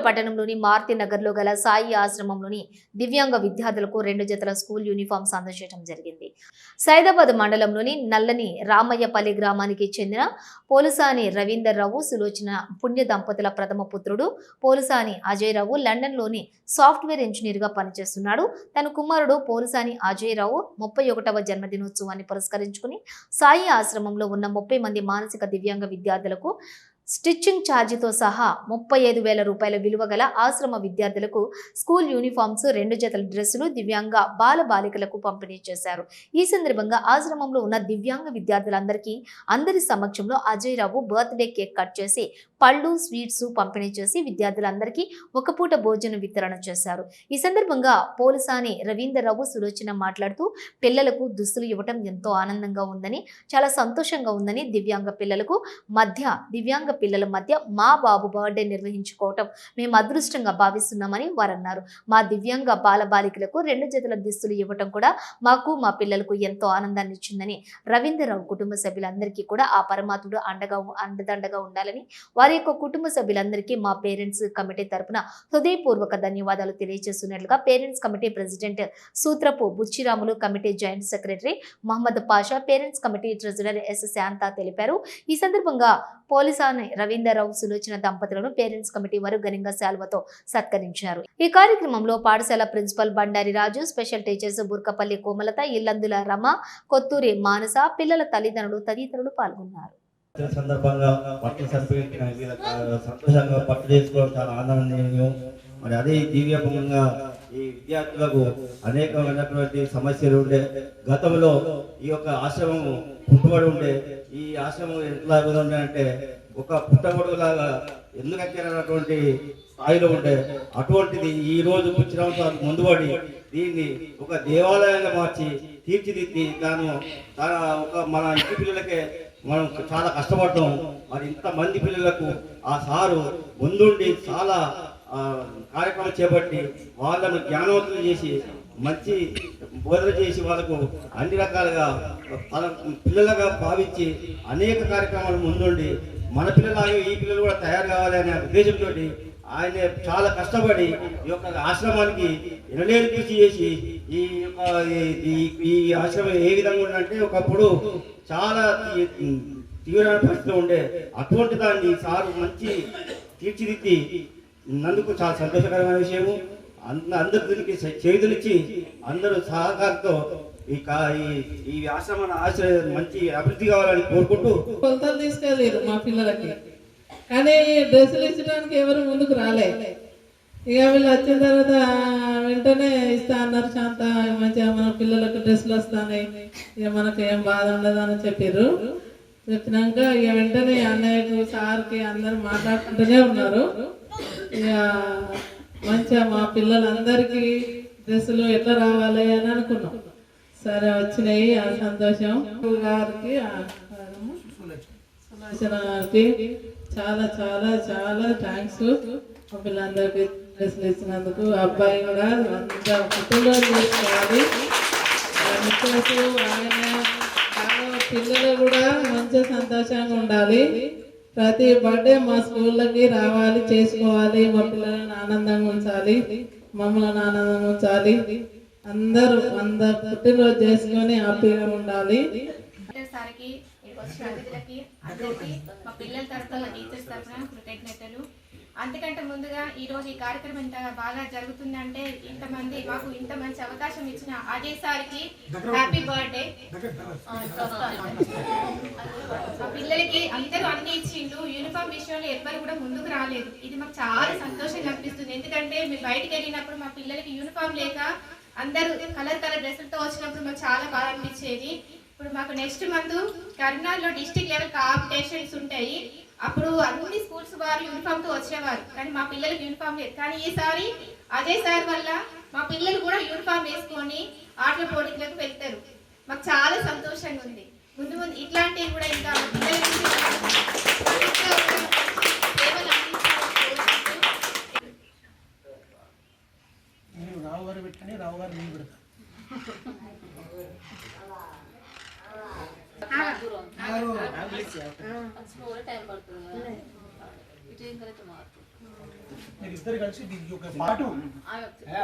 పట్టణంలోని మారుతి నగర్లో గల సాయి ఆశ్రమంలోని దివ్యాంగ విద్యార్థులకు 2 జతల స్కూల్ యూనిఫామ్స్ అందజేయడం జరిగింది. సైదాబాద్ మండలంలోని నల్లని రామయ్యపల్లి గ్రామానికి చెందిన పోలుసాని రవీందర్ రావు సులోచన పుణ్య దంపతుల ప్రథమ పుత్రుడు పోలుసాని అజయ్ రావు లండన్లోని సాఫ్ట్వేర్ ఇంజనీర్గా పనిచేస్తున్నాడు. తన కుమారుడు పోలుసాని అజయ్ రావు 31వ జన్మదినోత్సవాన్ని పురస్కరించుకుని సాయి ఆశ్రమంలో ఉన్న 30 మంది మానసిక దివ్యాంగ విద్యార్థులకు స్టిచ్చింగ్ ఛార్జీతో సహా 35,000 రూపాయల విలువ గల ఆశ్రమ విద్యార్థులకు స్కూల్ యూనిఫామ్స్ 2 జతల డ్రెస్సులు దివ్యాంగ బాల బాలికలకు పంపిణీ చేశారు. ఈ సందర్భంగా ఆశ్రమంలో ఉన్న దివ్యాంగ విద్యార్థులందరికీ అందరి సమక్షంలో అజయ్ రావు బర్త్డే కేక్ కట్ చేసి పళ్ళు స్వీట్స్ పంపిణీ చేసి విద్యార్థులందరికీ ఒక పూట భోజనం వితరణ చేశారు. ఈ సందర్భంగా పోలుసాని రవీందర్రావు సులోచన మాట్లాడుతూ పిల్లలకు దుస్తులు ఇవ్వటం ఎంతో ఆనందంగా ఉందని, చాలా సంతోషంగా ఉందని, దివ్యాంగ పిల్లల మధ్య మా బాబు బర్త్డే నిర్వహించుకోవటం మేము అదృష్టంగా భావిస్తున్నామని వారు అన్నారు. మా దివ్యాంగ బాలబాలికలకు 2 జతల దుస్తులు ఇవ్వటం కూడా మాకు మా పిల్లలకు ఎంతో ఆనందాన్ని ఇచ్చిందని, రవీంద్రరావు కుటుంబ సభ్యులందరికీ కూడా ఆ పరమాత్ముడు అండదండగా ఉండాలని, వారి యొక్క కుటుంబ సభ్యులందరికీ మా పేరెంట్స్ కమిటీ తరపున హృదయపూర్వక ధన్యవాదాలు తెలియజేస్తున్నట్లుగా parents committee president Sutrapu Buchiramulu, committee joint secretary Mohammed Pasha, parents committee treasurer S Shanta తెలిపారు. ఈ సందర్భంగా పోలుసాని రవీందర్రావు సులోచన దంపతులను పేరెంట్స్ కమిటీ వారు ఘనంగా శాల్వతో సత్కరించారు. ఈ కార్యక్రమంలో పాఠశాల ప్రిన్సిపల్ బండారి రాజు, స్పెషల్ టీచర్స్ బుర్కపల్లి కోమలత, ఇల్లందుల రమ, కొత్తూరి మానస, పిల్లల తల్లిదండ్రులు తదితరులు పాల్గొన్నారు. సందర్భంగా పట్టు సంతోషంగా పట్టు చేసుకోవడం చాలా ఆనందనీయం. మరి అదే దివ్యపంగా ఈ విద్యార్థులకు అనేకమైనటువంటి సమస్యలు ఉండే, గతంలో ఈ యొక్క ఆశ్రమం పుట్టుబడి ఉండే, ఈ ఆశ్రమం ఎట్లా ఉండే అంటే ఒక పుట్టగొడుగులాగా ఎందుకు ఎక్కినటువంటి స్థాయిలో ఉండే, అటువంటిది ఈ రోజు పుచ్చిరాంశాలకు ముందుబడి దీన్ని ఒక దేవాలయంగా మార్చి తీర్చిదిద్ది మన ఇంటి పిల్లలకే మనం చాలా కష్టపడతాం. మరి ఇంతమంది పిల్లలకు ఆ సారు ముందుండి చాలా కార్యక్రమం చేపట్టి వాళ్ళను జ్ఞానవంతులు చేసి మంచి బోధన చేసి వాళ్ళకు అన్ని రకాలుగా పిల్లలుగా భావించి అనేక కార్యక్రమాలు ముందుండి మన పిల్లలాగే ఈ పిల్లలు కూడా తయారు కావాలి అనే ఉద్దేశంతో ఆయన చాలా కష్టపడి ఈ యొక్క ఆశ్రమానికి ఎనలేని కృషి చేసి ఈ ఆశ్రమం ఏ విధంగా ఉందంటే ఒకప్పుడు చాలా తీవ్రమైన పరిస్థితిలో ఉండే, అటువంటి దాన్ని సారు మంచి తీర్చిదిద్ది నందుకు చాలా సంతోషకరమైన విషయము. అందరు దీనికి చేతులిచ్చి అందరూ సహకారంతో ఈ ఆశ్రమాన్ని మంచి అభివృద్ధి కావాలని కోరుకుంటూ కొలతలు తీసుకెళ్ళారు మా పిల్లలకి. కానీ డ్రెస్సులు ఇచ్చడానికి ఎవరు ముందుకు రాలే. ఇక వీళ్ళు వచ్చిన తర్వాత వెంటనే ఇస్తా అన్నారు. శాంత మంచిగా మన పిల్లలకు డ్రెస్సులు వస్తాయి, ఇక మనకు ఏం బాధ ఉండదు అని చెప్పారు. చెప్పినాక ఇక వెంటనే అన్నయ్యకు సార్కి అందరు మాట్లాడుకుంటూనే ఉన్నారు. ఇక మంచిగా మా పిల్లలందరికీ డ్రెస్సులు ఎట్లా రావాలి అని అనుకున్నాం. సరే వచ్చినాయి, ఆ సంతోషం. గారికి సులోచనకి చాలా చాలా చాలా థ్యాంక్స్. మా పిల్లలందరికీ డ్రెస్సులు ఇచ్చినందుకు. అబ్బాయి కూడా మంచిగా పుట్టినరోజు చేసుకోవాలి. ఆయన పిల్లలు కూడా మంచిగా సంతోషంగా ఉండాలి. ప్రతి బర్త్డే మా స్కూళ్ళకి రావాలి, చేసుకోవాలి. మా పిల్లలను ఆనందంగా ఉంచాలి, మమ్మల్ని ఆనందంగా ఉంచాలి. అందరూ పుట్టినరోజు చేసుకొని హ్యాపీగా ఉండాలి. అందరికీ మా పిల్లల తరఫున టీచర్స్ తరఫున కృతజ్ఞతలు. అంతకంటే ముందుగా ఈరోజు ఈ కార్యక్రమం ఇంత బాగా జరుగుతుందంటే మాకు ఇంత మంచి అవకాశం ఇచ్చిన అజయ్ సార్కి హ్యాపీ బర్త్డే. మా పిల్లలకి అందరూ అన్ని ఇచ్చిండు. యూనిఫామ్ విషయంలో ఎవ్వరు కూడా ముందుకు రాలేదు. ఇది మాకు చాలా సంతోషంగా అనిపిస్తుంది. ఎందుకంటే మేము బయటకు వెళ్ళినప్పుడు మా పిల్లలకి యూనిఫామ్ లేక అందరూ కలర్ డ్రెస్సులతో వచ్చినప్పుడు మాకు చాలా బాగా అనిపించేది. ఇప్పుడు మాకు నెక్స్ట్ మంత్ కరీంనగర్లో డిస్ట్రిక్ట్ లెవెల్ కాంపిటీషన్స్ ఉంటాయి. అప్పుడు అన్ని స్కూల్స్ వారు యూనిఫామ్తో వచ్చేవారు, కానీ మా పిల్లలకి యూనిఫామ్ లేదు. కానీ ఈసారి అజయ్ సార్ వల్ల మా పిల్లలు కూడా యూనిఫామ్ వేసుకొని ఆటల పోటీలకు వెళ్తారు. మాకు చాలా సంతోషంగా ఉంది. ముందు ఇట్లాంటివి కూడా ఇంకా పిల్లలకి రావు గారు పెట్టుకుని రావు గారు నేను పెడతాను. మీరు ఇద్దరు కలిసి దీనికి ఒక పాటు